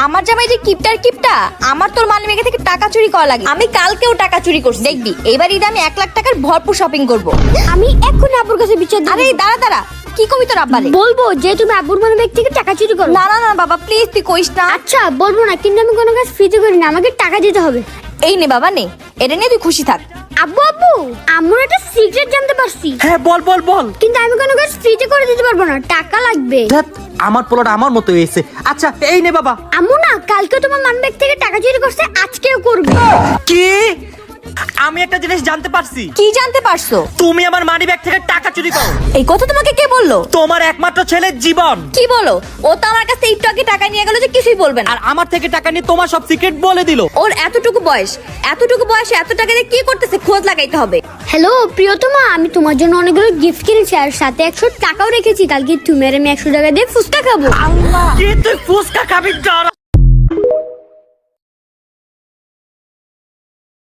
আমার জামাই যে কিপটা আমার তোর মানিব্যাগ থেকে টাকা চুরি করা লাগে। আমি কালকেও টাকা চুরি করছি, দেখবি এবার ঈদে আমি 1 লাখ টাকার ভরপুর শপিং করব। আমি এক্ষুনি আব্বুর কাছে বিচার দেব। আরে দাঁড়া কি কবি তোর আব্বারে? বলবো যে তুমি আব্বুর মানিব্যাগ থেকে টাকা চুরি করো। না বাবা প্লিজ তুই কইস না। আচ্ছা বলবো না, কিন্তু আমি কোনো কাজ ফ্রিতে করি না, আমাকে টাকা দিতে হবে। এই নে বাবা নে, এটা নিয়ে তুই খুশি থাক। আব্বু আম্মুর একটা সিক্রেট জানতে পারছি, হ্যাঁ বল বল বল। কিন্তু আমি কোনো কাজ ফ্রিতে করে দিতে পারবো না, টাকা লাগবে। ধ্যাৎ, আমার পোলাটা আমার মতো হয়েছে। আচ্ছা এই নে বাবা। আম্মু না কালকে তোমার মানিব্যাগ থেকে টাকা চুরি করছে, আজকেও করবে। কি? আমি একটা জিনিস জানতে পারছি। কি জানতে পারছো? তুমি আমার মানিব্যাগ থেকে টাকা চুরি করো। এই কথা তোমাকে কে বললো? তোমার একমাত্র ছেলের জীবন। কি বলো? ও তো আমার কাছে একটু আগে টাকা নিয়ে গেল যে কিছুই বলবে না। আর আমার থেকে টাকা নিয়ে তোমার সব সিক্রেট বলে দিল। ওর এতটুকু বয়সে এত টাকা দিয়ে কি করতেছে খোঁজ লাগাইতে হবে। হ্যালো প্রিয়তমা, আমি তোমার জন্য অনেকগুলো গিফট কিনেছি আর সাথে 100 টাকাও রেখেছি। কালকে তুমি আর আমি 100 টাকা দিয়ে ফুচকা খাবো। কি তুই ফুসকা খাবি?